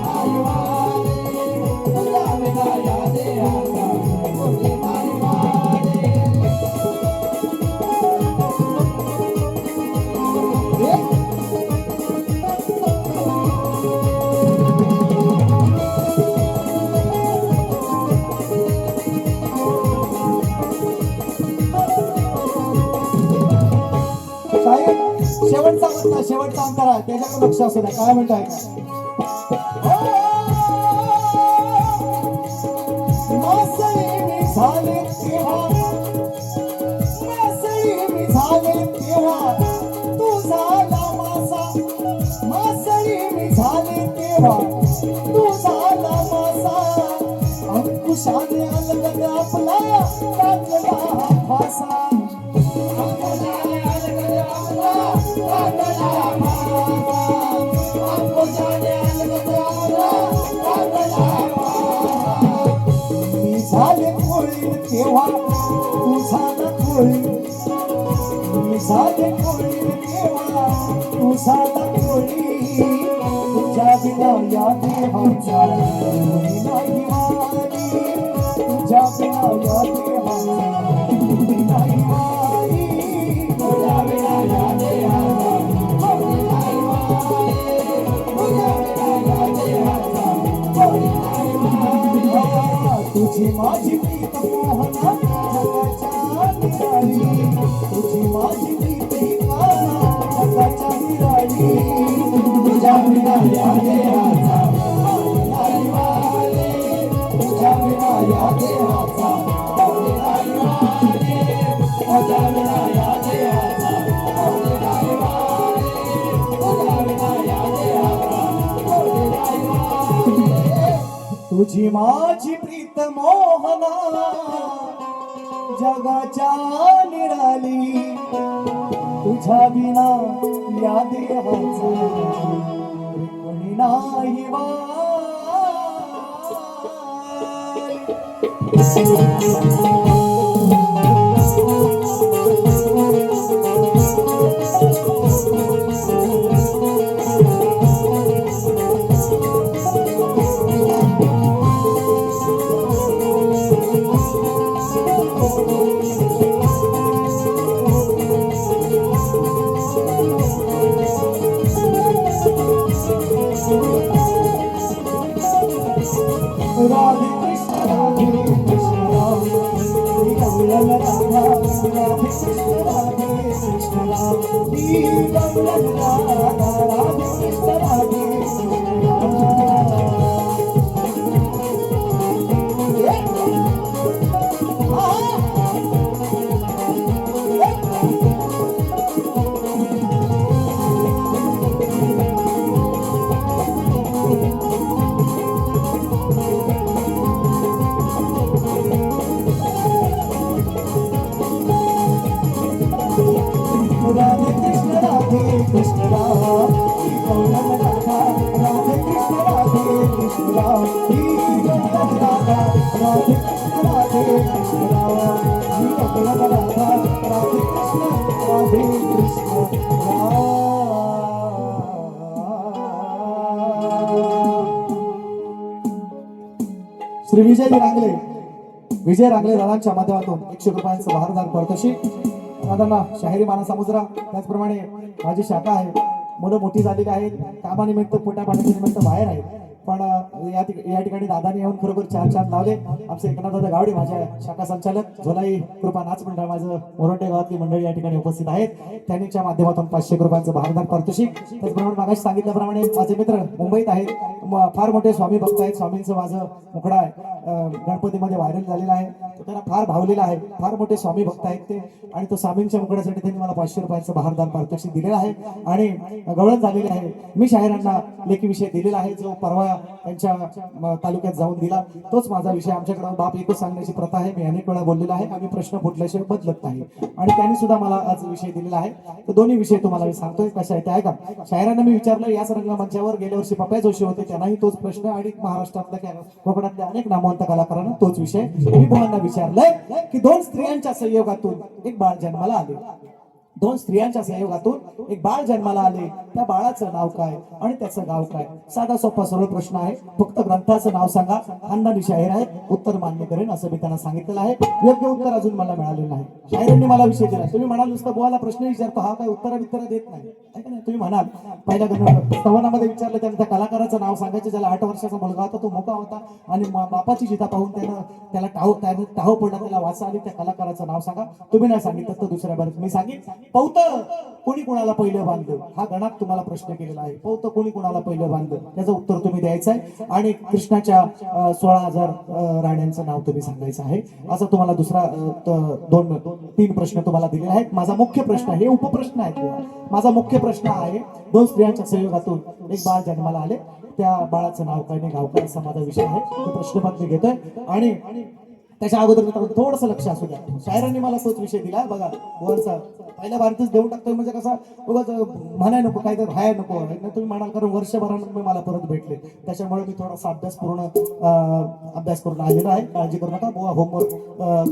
S1: नाही वाली तुझ्या बिना यादी हाचा नाही वाली शेवटचा अंतर आहे त्याच्याकडे लक्ष असू द्या काय म्हणताय मासळी मी झाले तेव्हा मासळी मी झाले तेव्हा तू झाला मासा मासळी मी झाले तेव्हा तू झाला मासा अंकुशाने अलगद आपला टाकला फासा झाले कोळी तेव्हा तू झाला कोळी मी झाले कोळी तेव्हा तू झाला कोळी तुझ्या बिना यादी हाचा नाही वाली तुझ्या बिना यादी हाचा नाही वाली तुझ्या बिना यादी हाचा नाही वाली तुझ्या बिना यादी हाचा नाही वाली तुझी माझी प्रीत मोहना जगाच्या निराळी तुझी माझी प्रीत हिमाना जगाच्या निराळी तुझ्या बिना यादे हाचा नाही वाली तुझ्या बिना यादे हाचा नाही वाली तुझ्या बिना यादे हाचा नाही वाली तुझ्या बिना यादे हाचा नाही वाली तुझी माझी प्रीत मोहना जगाच्या निराली तुझ्या बिना यादी हाचा कोणी नाही श्री विजय रांगले दादांच्या माध्यमातून 100 रुपयांचं बहारदार पारितोषिक. दादांना शाहिरी मानसा मुजरा, त्याचप्रमाणे माझी शाखा आहे. मुलं मोठी झालेली आहेत, कामानिमित्त पोटापाण्याच्या निमित्त बाहेर आहेत, पण या ठिकाणी दादाने येऊन खरोखर छान लावले. आमचे एकनाथ दादा गावडे माझ्या शाखा संचालक, झोलाई कृपा नाच मंडळ, माझं मोरंटे गावातली मंडळी या ठिकाणी उपस्थित आहेत. त्यांच्या माध्यमातून 500 रुपयांचं बहारदार पारितोषिक. त्याचप्रमाणे मागाशी सांगितल्याप्रमाणे माझे मित्र मुंबईत आहेत, फार मोठे स्वामी भक्त आहेत. स्वामींचं माझं मुखडा आहे गणपतीमध्ये व्हायरल झालेला आहे, त्यांना फार भावलेला आहे. फार मोठे स्वामी भक्त आहेत ते, आणि तो स्वामींच्या मुखड्यासाठी त्यांनी मला 500 रुपयांचं बहारदार पारितोषिक दिलेलं आहे आणि गवळण झालेली आहे. मी शाहिरांना लेखी विषय दिलेला आहे, जो परवा त्यांच्या तालुक्यात जाऊन दिला, तोच माझा विषय. आमच्याकडे बाप एकच सांगण्याची प्रथा आहे, मी अनेक वेळा बोललेला आहे. आम्ही प्रश्न फुटल्याशिवाय बदलत नाही, आणि त्यांनी सुद्धा मला आज विषय दिलेला आहे. तर दोन्ही विषय तुम्हाला मी सांगतोय कशा आहे ते ऐका. शाहिरांना मी विचारलं, याच रंगमंचावर गेल्या वर्षी पप्या जोशी होते, त्यांनाही तोच प्रश्न, आणि महाराष्ट्रातल्या कोकणातल्या अनेक नामवंत कलाकारांना तोच विषय. मी बुवांना विचारलंय की 2 स्त्रियांच्या संयोगातून एक बाळ जन्माला आले. 2 स्त्रियांच्या संयोगातून एक बाळ जन्माला आले, त्या बाळाचं नाव काय आणि त्याचं गाव काय? साधा सोपा सरळ प्रश्न आहे. फक्त ग्रंथाचं नाव सांगा. खानदानी शाहीर आहे, उत्तर मान्य करेन असं मी त्यांना सांगितलेलं आहे. योग्य उत्तर अजून मला मिळालेलं नाही. शाहिरांनी मला विषय दिला. तुम्ही म्हणाल नुसतं बुवाला प्रश्न विचारतो, हा काय उत्तर देत नाही, ऐका ना. तुम्ही म्हणाल पहिल्या स्तवनामध्ये विचारलं, त्यानं त्या कलाकाराचं नाव सांगायचं, ज्याला 8 वर्षाचा मुलगा होता, तो मोका होता, आणि बापाची जिता पाहून त्याला टाहो पडला, त्याला वाचा आली. त्या कलाकाराचं नाव सांगा. तुम्ही नाही सांगितलं तर दुसऱ्या बारीत मी सांगितलं. पौत कोणी कुणाला पहिलं बांधलं, हा गणात तुम्हाला प्रश्न केलेला आहे. पौत कोणी कुणाला पहिलं बांधलं, त्याचं उत्तर तुम्ही द्यायचं आहे. आणि कृष्णाच्या 16,000 राण्यांचं नाव तुम्ही सांगायचं आहे. असं तुम्हाला दुसरा 2-3 प्रश्न तुम्हाला दिलेले आहेत. माझा मुख्य प्रश्न, हे उपप्रश्न आहेत. माझा मुख्य प्रश्न आहे, 2 स्त्रियांच्या संयोगातून एक बाळ जन्माला आले, त्या बाळाचं नाव काय नाही गाव काय, असा माझा विषय आहे. तो प्रश्नपत्र घेतोय, आणि त्याच्या अगोदर मित्रांनो थोडंसं लक्ष असू द्या. शायरांनी मला तोच विषय दिला बघा. बुवांचा पहिल्या भारतच देऊन टाकतोय म्हणजे कसा बघा, म्हणाय नको, काय तर व्हाय नको. तुम्ही म्हणाल, कारण वर्षभरानंतर मला परत भेटले, त्याच्यामुळे मी थोडासा अभ्यास करून आलेला आहे. काळजी करू नका बुवा. होमवर्क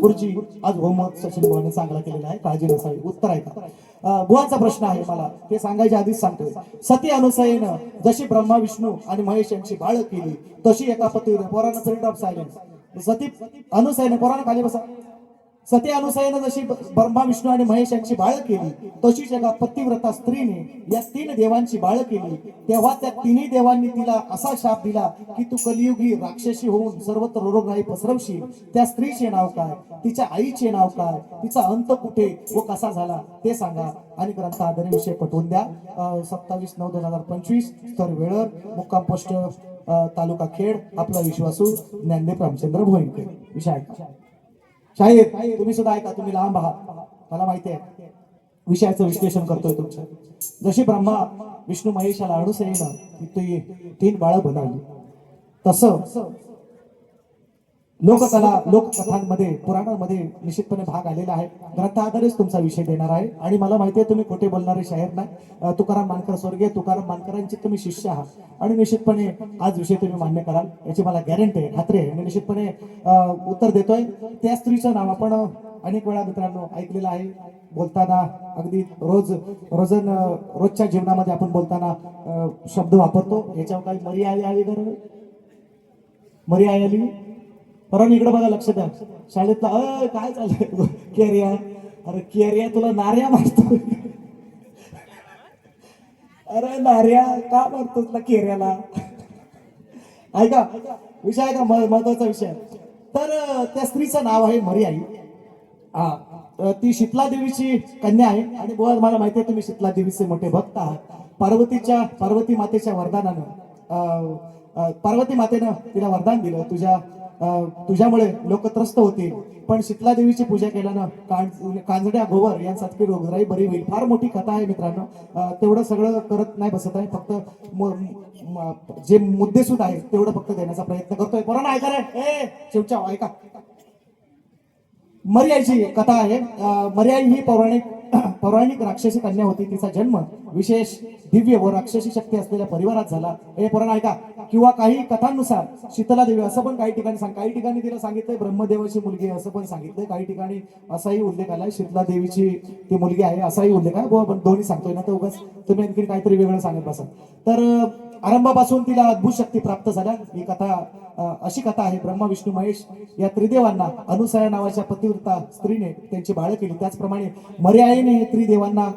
S1: गुरुजी आज होमवर्क सचिन बुवाने चांगला केलेला आहे, काळजी नसावी. उत्तर आहे का? बुवांचा प्रश्न आहे, मला ते सांगायच्या आधीच सांगतोय. सती अनुसयेनं जशी ब्रह्मा विष्णू आणि महेश यांची बाळ केली, तशी एका पतीवर पोरानं पिरियड ऑफ सायलेन्स. सती अनुसयेनं पोरानं खाली बसा. सती अनुसयेनं जशी ब्रह्मा विष्णू आणि महेश यांची बाळ केली, तशीच एका पतिव्रता स्त्रीने या 3 देवांची बाळ केली. तेव्हा त्या 3 देवांनी तिला असा शाप दिला की तू कलियुगी राक्षसी होऊन सर्वत्र रोगराई पसरवशील. त्या स्त्रीचे नाव काय, तिच्या आईचे नाव काय, तिचा अंत कुठे व कसा झाला ते सांगा, आणि ग्रंथ आधारे विषय पटवून द्या. 27/9/2025 स्थळ वेळर, मुक्काम पोस्ट तालुका खेड, आपला विश्वासू ज्ञानदेव रामचंद्र भोईरकर. विषय ऐका. शाहीर तुम्ही सुद्धा ऐका, तुम्ही लांब आहात मला माहिती आहे. विषयाचं विश्लेषण करतोय तुमच्या. जशी ब्रह्मा विष्णू महेशाला अनुसयेनं 3 बाळं बनवली, तसं लोककथांमध्ये पुराणांमध्ये निश्चितपणे भाग आलेला आहे. ग्रंथाधारेच तुमचा विषय देणार आहे, आणि मला माहिती आहे तुम्ही खोटे बोलणारे शाहीर नाही. तुकाराम मानकर, स्वर्गीय तुकाराम मानकरांचे तुम्ही शिष्य आहात, आणि निश्चितपने आज विषय तुम्ही मान्य कराल याची मला गॅरंटी आहे, खात्री आहे. मी निश्चितपणे उत्तर देतोय. त्या स्त्रीचं नाव आपण अनेक वेळा मित्रांनो ऐकलेलं आहे. बोलताना अगदी रोजच्या जीवनामध्ये आपण बोलताना शब्द वापरतो. याच्यावर काही मर्यादा आली तर मर्यादा आली. परत इकडे बघा, लक्ष द्या. शाळेतला काय चाललंय केरिया, अरे केरिया तुला नार्या मारतो. अरे नार्या का मारतो तुला केरियाला? ऐका विषय, ऐका महत्वाचा विषय. तर त्या स्त्रीचं नाव आहे मरियाई. हा ती शीतला देवीची कन्या आहे आणि बुवा मला माहिती आहे तुम्ही शीतला देवीचे मोठे भक्त आहात. पार्वती मातेच्या वरदानानं पार्वती मातेनं तिला वरदान दिलं तुझ्यामुळे लोक त्रस्त होतील, पण शीतला देवीची पूजा केल्यानं कांजड्या गोवर यांसारखी रोगराई बरी होईल. फार मोठी कथा आहे मित्रांनो. तेवढं सगळं करत नाही बसत आहे, फक्त जे मुद्देसूद आहे तेवढं फक्त देण्याचा प्रयत्न करतोय. पोरांनो ऐका रे, शेवच्या ऐका. मरियाईची कथा आहे. मरियाई ही पौराणिक राक्षसी कन्या होती. तिचा जन्म विशेष दिव्य व राक्षसी शक्ती असलेल्या परिवारात झाला. हे पुराण ऐका. किंवा काही कथांनुसार शीतला देवी असं पण काही ठिकाणी तिला सांगितलंय ब्रह्मदेवाची मुलगी असं पण सांगितलंय. काही ठिकाणी असाही उल्लेख आलाय शीतला देवीची ती मुलगी आहे असाही उल्लेख आहे. पण दोन्ही सांगतोय ना तर उगाच तुम्ही आणखी काहीतरी वेगळं सांगत बसा. तर आरंभापासून तिला अद्भुत शक्ती प्राप्त झाल्या. ही कथा अशी कथा आहे. ब्रह्मा विष्णू महेश या त्रिदेवांना अनुसया नावाच्या पतिव्रता स्त्रीने त्यांची बाळ केली. त्याचप्रमाणे मरियाईने त्रिदेवांना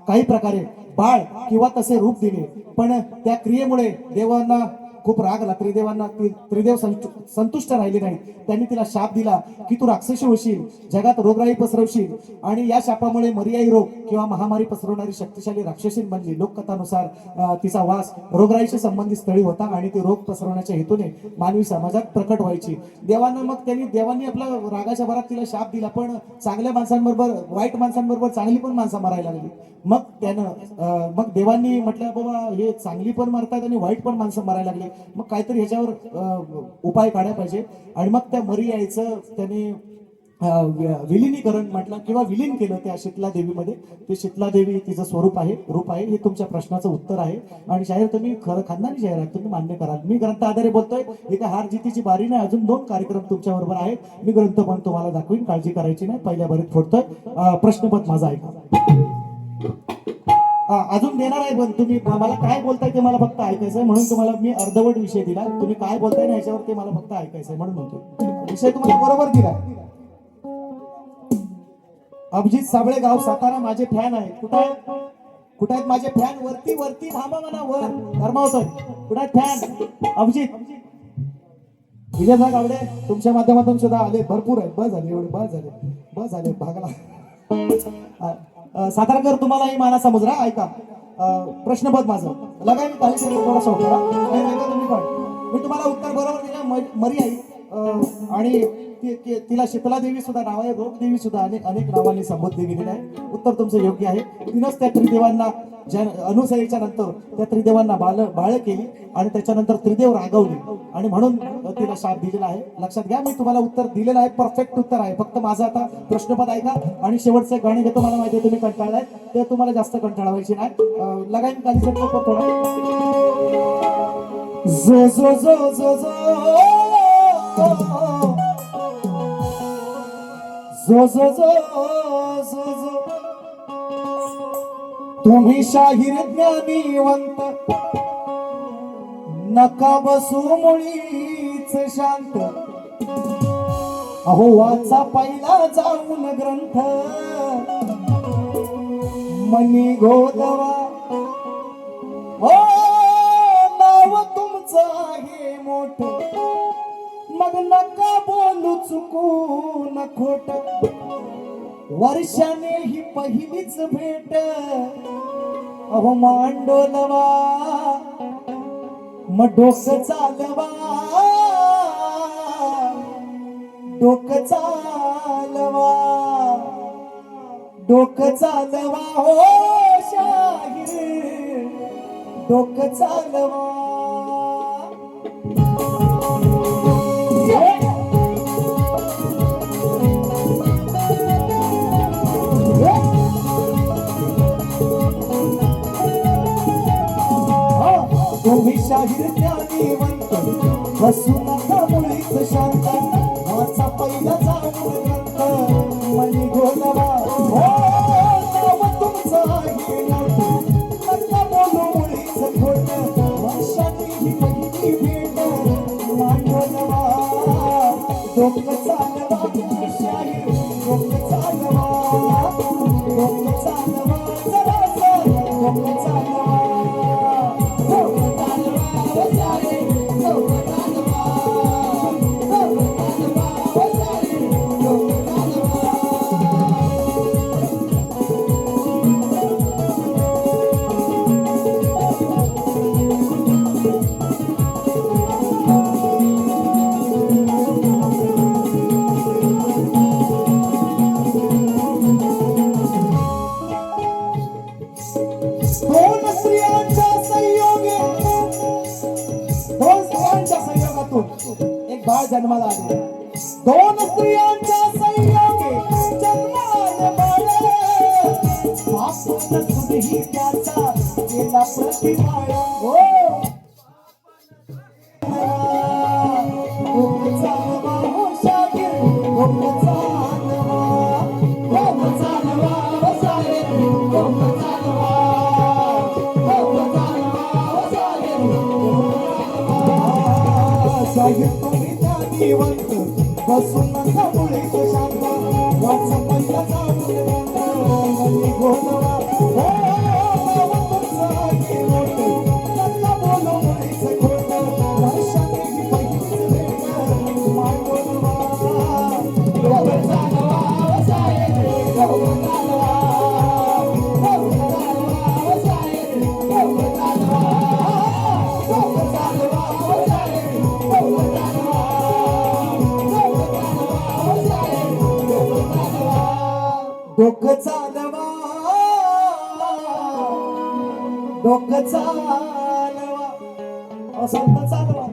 S1: काही प्रकारे बाळ किंवा तसे रूप दिले. पण त्या क्रियेमुळे देवांना खूप राग आला. त्रिदेव संतुष्ट राहिले नाहीत. त्यांनी तिला शाप दिला की तू राक्षसी होशील, जगात रोगराई पसरवशील. आणि या शापामुळे मरियाई रोग किंवा महामारी पसरवणारी शक्तिशाली राक्षसी बनली. लोककथानुसार तिचा वास रोगराईशी संबंधित स्थळी होता आणि ती रोग पसरवण्याच्या हेतूने मानवी समाजात प्रकट व्हायची. देवांनी आपल्या रागाच्या भरात तिला शाप दिला. पण चांगल्या माणसांबरोबर वाईट माणसांबरोबर चांगली पण माणसं मारायला लागली. मग देवांनी म्हटलं बाबा हे चांगली पण मारतात आणि वाईट पण माणसं मारायला लागली. मग काहीतरी ह्याच्यावर उपाय काढायला पाहिजे. आणि मग त्या मरियाईचं त्याने विलिनीकरण म्हटलं किंवा विलीन केलं त्या शीतला देवीमध्ये. ते शीतला देवी तिचं स्वरूप आहे, रूप आहे. हे तुमच्या प्रश्नाचं उत्तर आहे. आणि शाहीर तुम्ही खरं खानदानी शाहीर आहे, तुम्ही मान्य कराल. मी ग्रंथ आधारे बोलतोय. एका हार जितीची बारी नाही, अजून 2 कार्यक्रम तुमच्या बरोबर आहेत. मी ग्रंथ पण तुम्हाला दाखवीन, काळजी करायची नाही. पहिल्या भरीत फोडतोय. प्रश्नपद माझा ऐका. अजून देणार आहे पण तुम्ही मला काय बोलताय ते मला फक्त ऐकायचंय, म्हणून तुम्हाला मी अर्धवट विषय दिला. तुम्ही काय बोलताय ना ह्याच्यावर ते मला फक्त ऐकायचंय म्हणून म्हणतो. विषय तुम्हाला बरोबर दिला. अभिजित साबळे गाव सातारा माझे फॅन आहेत. कुठे आहेत माझे फॅन? वरती थांबा म्हणा. वर धर्मावतोय. कुठे आहेत फॅन? अभिजित विजयभाग आवडे तुमच्या माध्यमातून सुद्धा आले भरपूर आहेत. बस झाले एवढे, बस झाले भागला. सातारकर तुम्हालाही मानाचा मुजरा ऐका. प्रश्नपद माझं लगाय मी काही थोडासा होता तुम्ही पण. मी तुम्हाला उत्तर बरोबर दिलं. मरियाई आणि तिला शीतला देवी सुद्धा नाव आहे, रोग देवी सुद्धा अनेक नावांनी संबोधली गेलेली आहे. उत्तर तुमचं योग्य आहे. तिनंच त्या त्रिदेवांना अनुसयेच्या नंतर त्या त्रिदेवांना बाळ केली आणि त्याच्यानंतर त्रिदेव रागवली आणि म्हणून तिला शाप दिलेला आहे. लक्षात घ्या. मी तुम्हाला उत्तर दिलेलं आहे, परफेक्ट उत्तर आहे. फक्त माझं आता प्रश्नपद ऐका आणि शेवटचं गाणी घेतो. मला माहिती आहे तुम्ही कंटाळलाय, ते तुम्हाला जास्त कंटाळवायची नाही. लगाईन काली थोडा जो जो जो जो जो जो जो जो तुम्ही शाहीर ज्ञानीवंत नका बसू मुळीच शांत. अहो वाचा पहिला जाऊन ग्रंथ मनी गोदवा. हो नाव तुमचं आहे मोठ, मग नका बोलू चुकून खोट. वर्षाने ही पहिलीच भेट. अहो मांडोलवा मग डोकं चालवा, डोकं चालवा, डोकं चालवा. हो शाहीर डोकं चालवा. तुम्ही शाहीर ज्ञानीवंत बसू नका मुळीच शांत. वाचा पहिला जाऊन ग्रंथ मनी गोलवा. हो नाव तुमचं आहे मोठ, नका बोलू मुळीच खोट. वर्षांनी ही पहिली भेट मांडोलवा. डोकं चालवा शाहीर डोकं चालवा, डोकं चालवा जरासं डोकं चालवा. जन्माला आले. दोन स्त्रियांच्या संयोगी जन्माला बाळ. बाप नसूनही त्याचा केला प्रतिमाळ. हो चालवा हो शाहीर, चालवा हो शाहीर, चालवा शाहीर तुम्ही ज्ञानीवंत बसून मुळे शांत वाच पहिल्याचा मुली गोलवा डोकं चालवा, डोकं चालवा, असेल तर चालवा,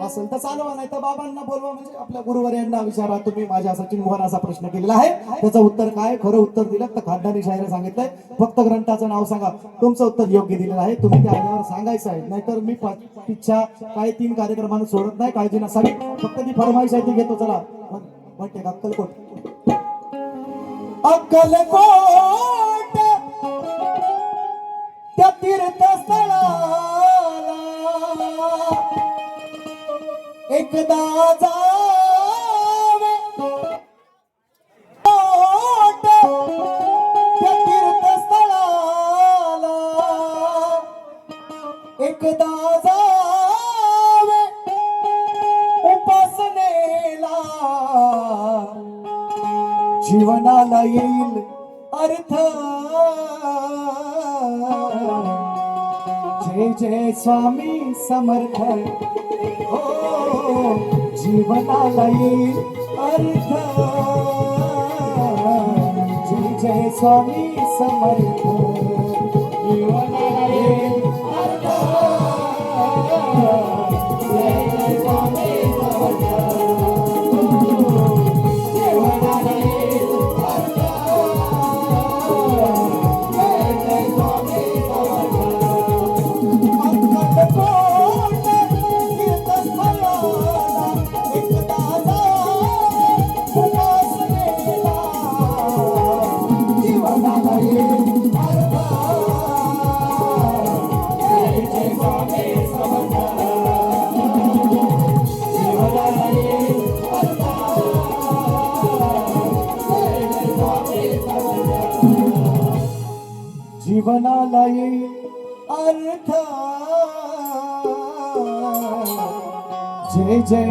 S1: असेल तर चालवा, नाही तर बाबांना बोलवा. म्हणजे आपल्या गुरुवर्यांना विचारा, तुम्ही माझ्या सचिन मोहन असा प्रश्न केलेला आहे, त्याचं उत्तर काय? खरं उत्तर दिलं तर खानदानी शाहीर सांगितलंय. फक्त ग्रंथाचं नाव सांगा. तुमचं उत्तर योग्य दिलेलं आहे, तुम्ही त्या आल्यावर सांगायचं आहे. नाहीतर मी इच्छा काही 3 कार्यक्रमांना सोडत नाही, काळजी नसावी. फक्त ती फरमाईश आहे ती घेतो. चला म्हणते अक्कलकोट, अक्कलकोट त्या तीर्थस्थळाला एकदा जावे. कोट त्या तीर्थस्थळाला एकदा जावे. उपासनेला जीवनाला येईल अर्थ. जय जय स्वामी समर्थ. हो जीवनाला येईल अर्थ. जय जय स्वामी समर्थ. जीवनाला येईल अर्थ. जय जय स्वामी समर्थ. जीवनाला येईल अर्थ. जय जय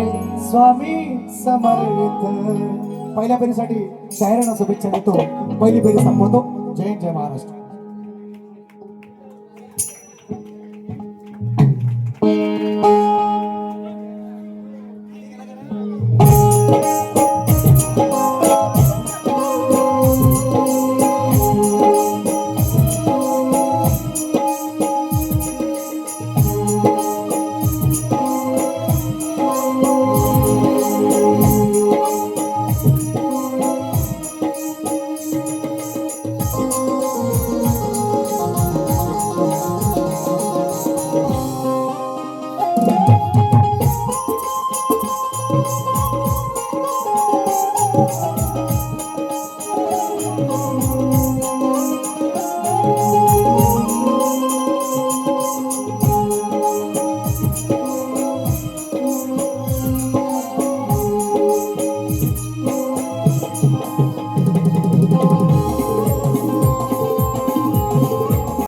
S1: स्वामी समर्थ. पहिल्या फेरीसाठी शाहिरांना शुभेच्छा देतो. पहिली फेरी संपवतो. जय जय महाराष्ट्र.